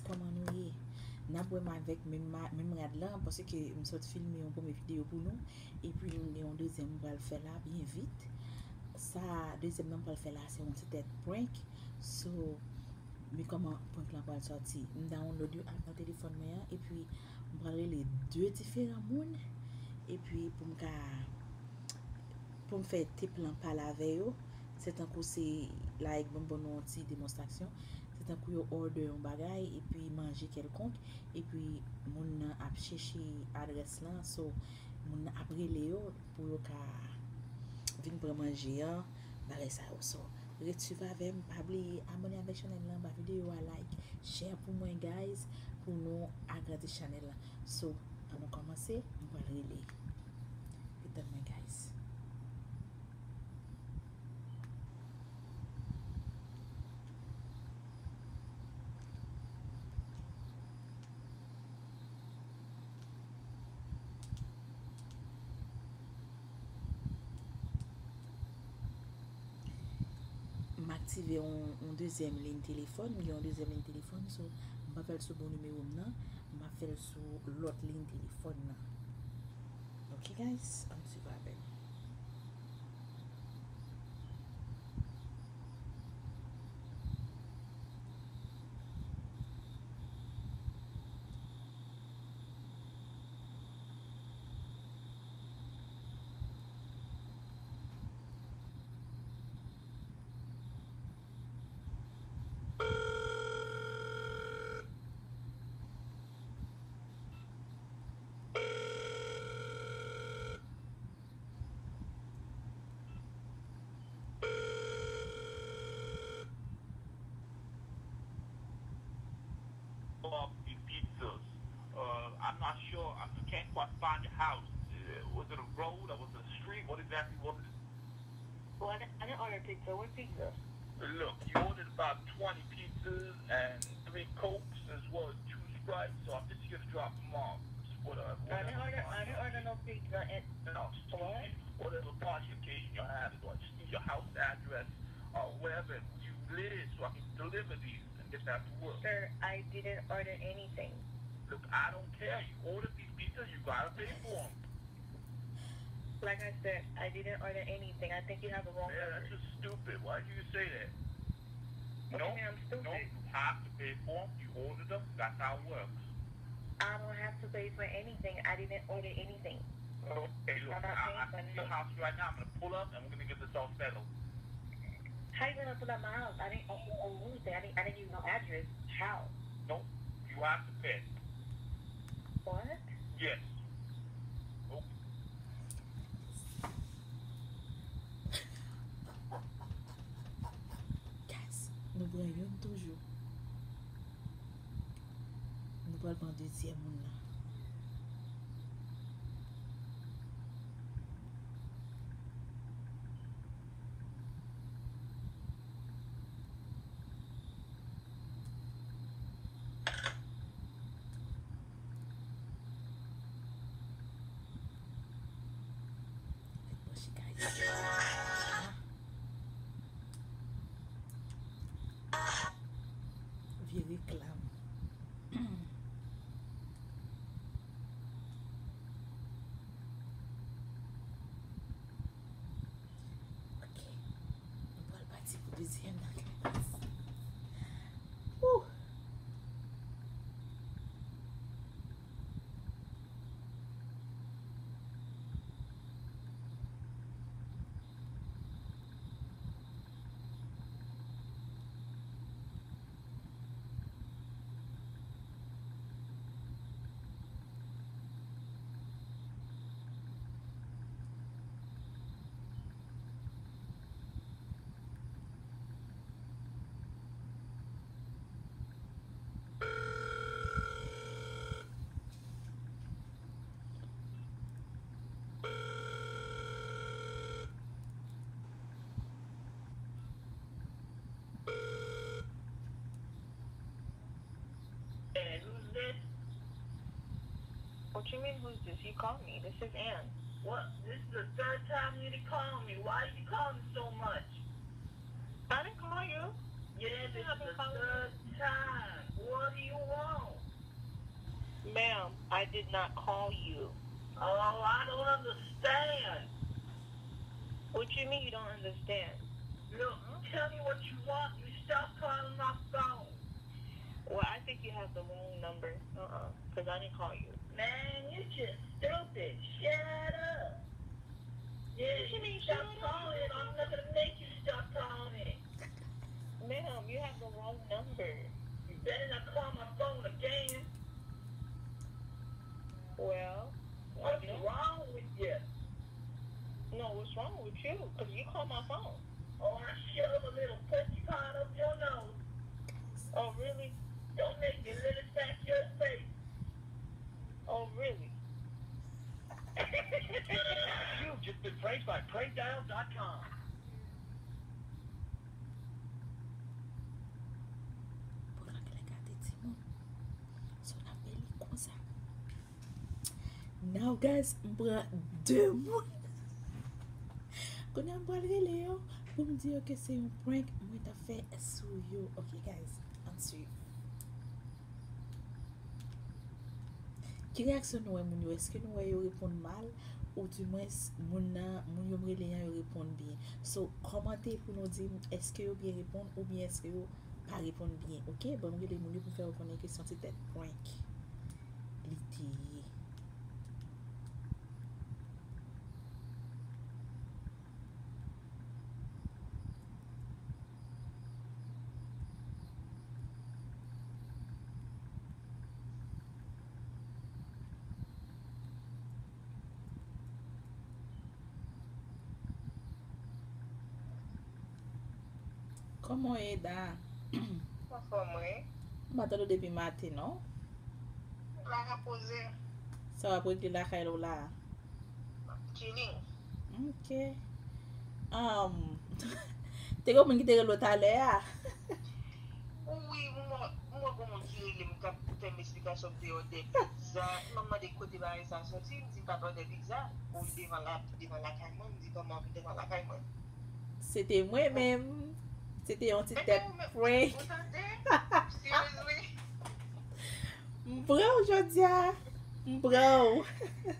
comment nous y n'a pas avec même regarde là parce que me sorti filmer une première vidéo pour nous et puis nous avons deuxième on va le faire là bien vite ça deuxième on va le faire là c'est une petite prank so mais comment prank là va sortir nous download dans téléphone moi et puis on va les deux différents mondes et puis pour me faire tes plans par la veille c'est un coup c'est like bon petite démonstration c'est un coup yo order un bagage et puis manger quelconque et puis mon a chercher adresse là so mon a brûlé yo pour yo ka venir pour manger bagage ça so retuve avec pas oublier abonner avec channel là ba vidéo à like share pour moi guys pour nous agrandir channel là so avant commencer on va relire et guys. M'activer un deuxième ligne téléphone, il y a un deuxième ligne téléphone, so je m'appelle sur bon numéro là, je m'appelle sur l'autre ligne téléphone là. Ok guys, on se va avec. Pizzas. I'm not sure. I can't quite find your house. Was it a road or was it a street? What exactly was it? Well, I didn't order pizza. What pizza? Look, you ordered about 20 pizzas and 3 Cokes as well as 2 Sprites, so I'm just here to drop them off. I didn't order no pizza. No, What? whatever party occasion you're having. I just need your house address or wherever you live so I can deliver these and get back to work. Sir, I didn't order anything. Look, I don't care. You ordered these pizzas, you gotta pay for them. Like I said, I didn't order anything. I think you have a wrong Yeah, number. that's just stupid. Why do you say that? What do you mean I'm stupid? No, you have to pay for them. You ordered them. That's how it works. I don't have to pay for anything. I didn't order anything. Okay, look, I'm not I'm paying at your house right now. I'm going to pull up and we're going to get this all settled. How you gonna pull up my house? I didn't on Wednesday. I didn't give no address. How? Nope, you have to pay. What? Yes. Oh. Guys, nous voyons toujours. Nous parlons de deuxième monde là. Vieux réclame. Ok. On va le partir pour deuxième. Ouh. And who's this? What you mean, who's this? You called me. This is Ann. What? This is the third time you done called me. Why you calling so much? I didn't call you. Yeah, this is I've been the calling third time. What do you want? I did not call you. Oh, I don't understand. What you mean you don't understand? Look, you tell me what you want. You stop calling my phone. Well, I think you have the wrong number. Because I didn't call you. Man, you just stupid. Shut up. Yeah, What you mean, stop shut up? calling. I'm not gonna make you stop calling. Ma'am, you have the wrong number. You better not call my phone again. Well, What's wrong with you? no, what's wrong with you? Because you called my phone. Oh, I shove a little pussy card up your nose. Oh, really? Don't make me let it back your face. Oh, really? You've just been pranked by prankdial.com. Now guys, mbra 2 moun. Kon yon mbra rele yo pou m diyo ke se yon prank mwen ta fe sou yo. Ok guys, an suiv. Ki reaksyon nou e moun yo? Eske nou e yo repon mal ou du mwes moun yo mrele yan yo repon bien? So, komante pou nou di eske yo bien repon ou bien eske yo pa repon bien. Ok? Bon mrele moun yo pou fè rekonnen ke son ti tet prank. Li te ye. Comment est da? Pourquoi moi? Mata do depi matin, non? La reposer. Ça va pour la caille là. Chilling. Ok. Te go moun ki te relo ta le a? Oui, moi comment dire les m'cap faire m'explication de pizza. Maman de côté ba ça sorti, me dit papa de pizza ou devant la caille, me dit comment devant la caille. C'était moi-même. C'était un petit tête prank. Seriously? Mbra aujourd'hui. Mbra. Non,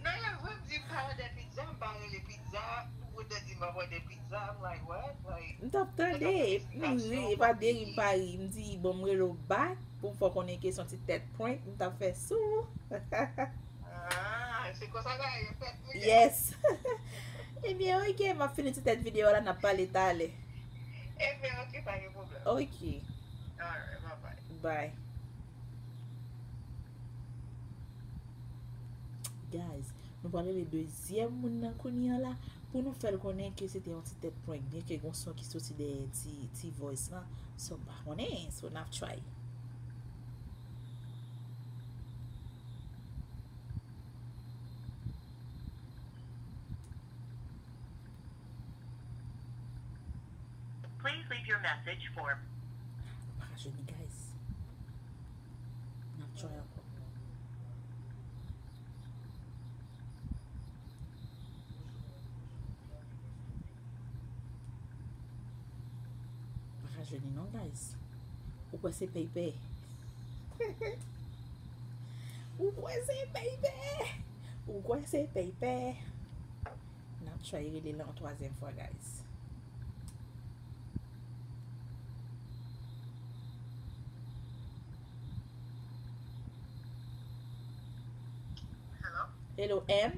yeah, when you parle de pizza, I'm parle de pizza. What does he mean de pizza? I'm like, what? Like, M'taptande. M'ri, pa deri m'pari. M'di, bon m'relo back. Pou m'fò konnen ke son petit tête prank. M'tap fait sou. ah, c'est quoi ça là? Yes. Eh bien, ok, m'a fini cette vidéo là, n'a pas l'étalé. Eh bien, ok, pas de problème. Ok. Alright, bye-bye. Bye. Guys, nous parlons le deuxième moun nan konyan la pour nous faire connaître que c'était un petit tête prank bien que gon son qui sorti des ti voice là. So ba konnen, so n'a try. Please leave your message for Parajoni guys. N'a try encore. Parajoni non guys. Ou quoi c'est paypay? Ou quoi c'est paypay? Ou quoi c'est paypay? N'a try rele la en troisième fois guys. Hello? Hello M,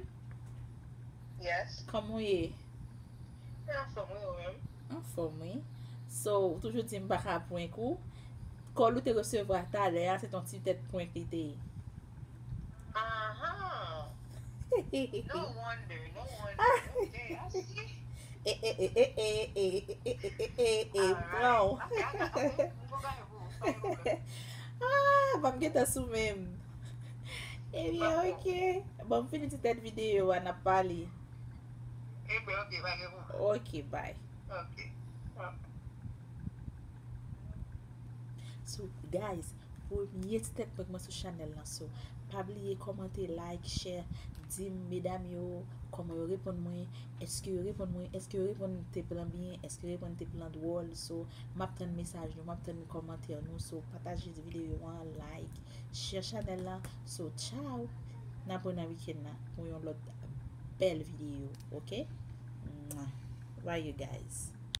Yes? comment est? Yeah, from where? En forme, oui. So, toujours di m'pa ka point kou. Kol ou te recevoir ta le, c'est ton petit tête point ki te. Uh-huh. No wonder. Okay, I see. Bron. Okay, okay. Ah, ba m'geta sou mem. Eh bien, ok. Bon, fini ti tête vidéo an ap pali. Eh bien, ok, bye. Ok, bye. Okay. So, guys, pour miye ti tête prank mwen sou channel lan. So, pa bliye komante, like, share, di mesdames yo, comment yo repon mwen, eske yo repon mwen, eske yo repon te plan bien, eske yo repon te plan drôle. So, map ten message nou, map ten commentaire nou. So, partage di video yo an, like, share channel lan. So, ciao. N'a pou nan week-end là pour yon lot belle vidéo, OK? Mwah. Bye you guys.